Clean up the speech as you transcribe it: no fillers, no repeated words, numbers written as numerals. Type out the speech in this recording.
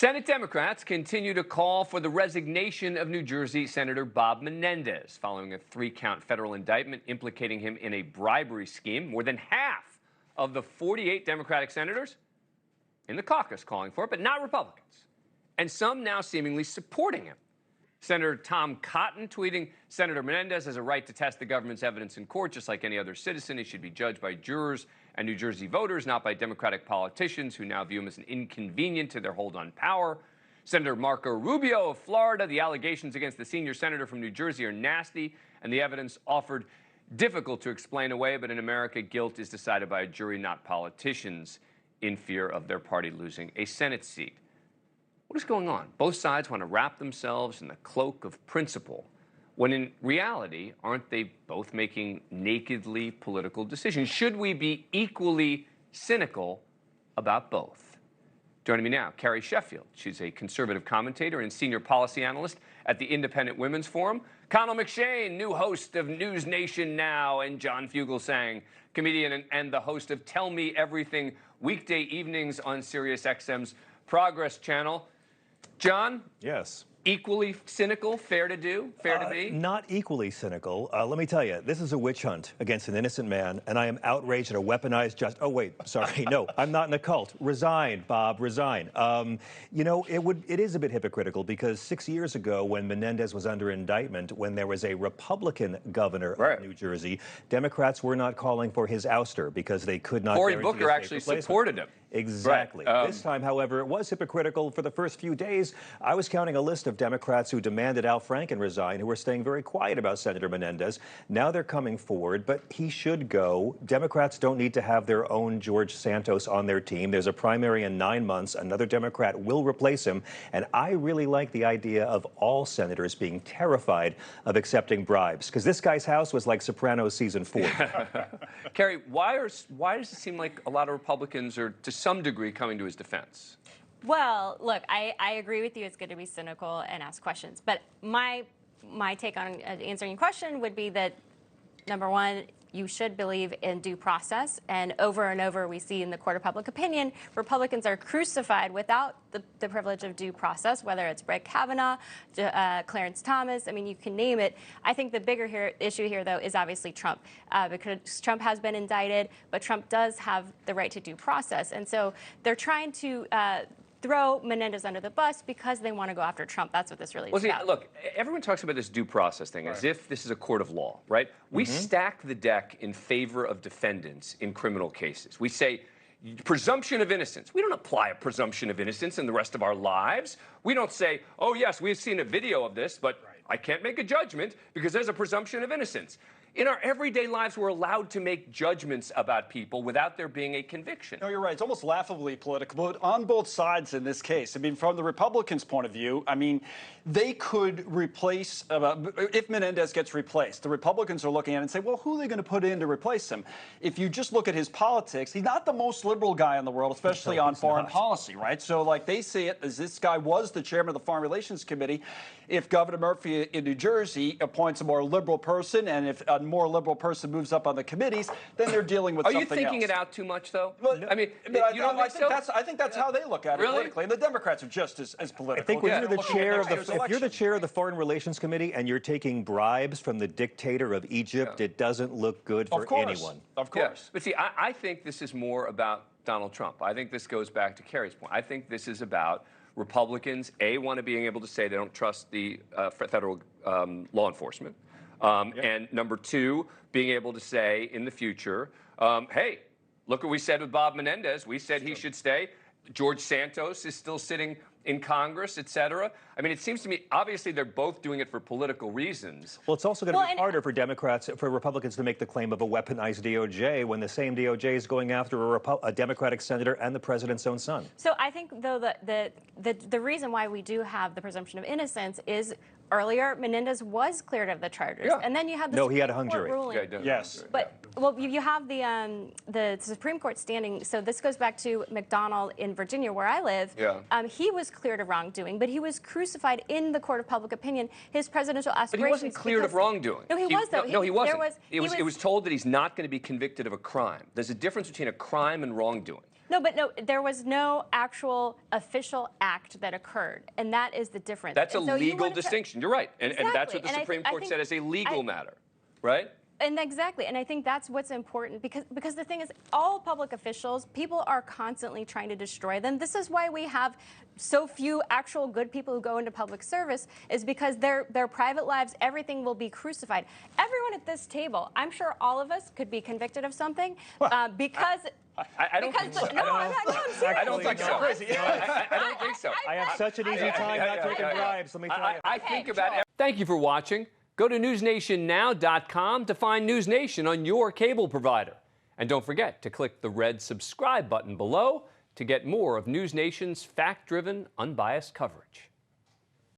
Senate Democrats continue to call for the resignation of New Jersey Senator Bob Menendez following a 3-count federal indictment implicating him in a bribery scheme. More than half of the 48 Democratic senators in the caucus calling for it, but not Republicans. And some now seemingly supporting him. Senator Tom Cotton tweeting, Senator Menendez has a right to test the government's evidence in court just like any other citizen. He should be judged by jurors and New Jersey voters, not by Democratic politicians who now view him as an inconvenient to their hold on power. Senator Marco Rubio of Florida, the allegations against the senior senator from New Jersey are nasty and the evidence offered difficult to explain away, but in America, guilt is decided by a jury, not politicians, in fear of their party losing a Senate seat. What is going on? Both sides want to wrap themselves in the cloak of principle, when in reality, aren't they both making nakedly political decisions? Should we be equally cynical about both? Joining me now, Carrie Sheffield. She's a conservative commentator and senior policy analyst at the Independent Women's Forum. Connell McShane, new host of NewsNation Now, and John Fugelsang, comedian and the host of Tell Me Everything weekday evenings on SiriusXM's Progress Channel. John? Yes. Equally cynical, fair to do, fair to be? Not equally cynical. Let me tell you, this is a witch hunt against an innocent man, and I am outraged at a weaponized justice. Oh, wait, sorry, no, I'm not in a cult. Resign, Bob, resign. You know, it is a bit hypocritical because 6 years ago when Menendez was under indictment, when there was a Republican governor of New Jersey, Democrats were not calling for his ouster because they could not Cory Booker actually supported him. Exactly. This time, however, it was hypocritical. For the first few days, I was counting a list of Democrats who demanded Al Franken resign, who were staying very quiet about Senator Menendez. Now they're coming forward, but he should go. Democrats don't need to have their own George Santos on their team. There's a primary in 9 months. Another Democrat will replace him. And I really like the idea of all senators being terrified of accepting bribes, because this guy's house was like Sopranos season 4. Carrie, why does it seem like a lot of Republicans are, to some degree, coming to his defense? Well, look, I agree with you. It's good to be cynical and ask questions. But my take on answering your question would be that, number one, you should believe in due process. And over we see in the court of public opinion, Republicans are crucified without the privilege of due process, whether it's Brett Kavanaugh, Clarence Thomas. I mean, you can name it. I think the bigger issue here, though, is obviously Trump, because Trump has been indicted, but Trump does have the right to due process. And so they're trying to throw Menendez under the bus because they want to go after Trump. That's what this really is about. Look, everyone talks about this due process thing as if this is a court of law, right? We stack the deck in favor of defendants in criminal cases. We say presumption of innocence. We don't apply a presumption of innocence in the rest of our lives. We don't say, oh, yes, we've seen a video of this, but I can't make a judgment because there's a presumption of innocence. In our everyday lives, we're allowed to make judgments about people without there being a conviction. No, you're right. It's almost laughably political, but on both sides in this case. I mean, from the Republicans' point of view, I mean, they could replace, if Menendez gets replaced, the Republicans are looking at it and say, well, who are they going to put in to replace him? If you just look at his politics, he's not the most liberal guy in the world, especially on foreign policy, right? So, like, they see it as this guy was the chairman of the Foreign Relations Committee. If Governor Murphy in New Jersey appoints a more liberal person, and if a more liberal person moves up on the committees, then they're dealing with something else. Are you thinking it out too much, though? Well, I mean, I think that's how they look at it politically, and the Democrats are just as political. I think when you're the chair of if you're the chair of the Foreign Relations Committee and you're taking bribes from the dictator of Egypt, it doesn't look good for anyone. Of course. Yeah. But see, I think this is more about Donald Trump. I think this goes back to Carrie's point. I think this is about Republicans, want to being able to say they don't trust the federal law enforcement. And number two, being able to say in the future, hey, look what we said with Bob Menendez. We said he should stay. George Santos is still sitting in Congress, et cetera. I mean, it seems to me, obviously, they're both doing it for political reasons. Well, it's also going to be harder for Republicans to make the claim of a weaponized DOJ when the same DOJ is going after a Democratic senator and the president's own son. So I think, though, the reason why we do have the presumption of innocence is earlier Menendez was cleared of the charges, and then you had the he had a hung jury. Ruling. Yes, but well, you have the Supreme Court standing. So this goes back to McDonald in Virginia, where I live. He was cleared of wrongdoing, but he was crucified in the court of public opinion. His presidential aspirations. But he wasn't cleared of wrongdoing. No, he was though. No, he wasn't. It was told that he's not going to be convicted of a crime. There's a difference between a crime and wrongdoing. No, but no, there was no actual official act that occurred, and that is the difference. That's a And so you legal wanted to- distinction. You're right. And that's Exactly. what the And I Supreme think- I Court think- said as a legal matter, right? And exactly, and I think that's what's important because the thing is, all public officials, people are constantly trying to destroy them. This is why we have so few actual good people who go into public service, is because their private lives, everything will be crucified. Everyone at this table, I'm sure all of us could be convicted of something because. I don't think so. No, I'm serious. I don't think so. I don't think so. I have such an easy time not taking bribes, let me tell you. I think about it. Thank you for watching. Go to newsnationnow.com to find News Nation on your cable provider. And don't forget to click the red subscribe button below to get more of News Nation's fact-driven, unbiased coverage.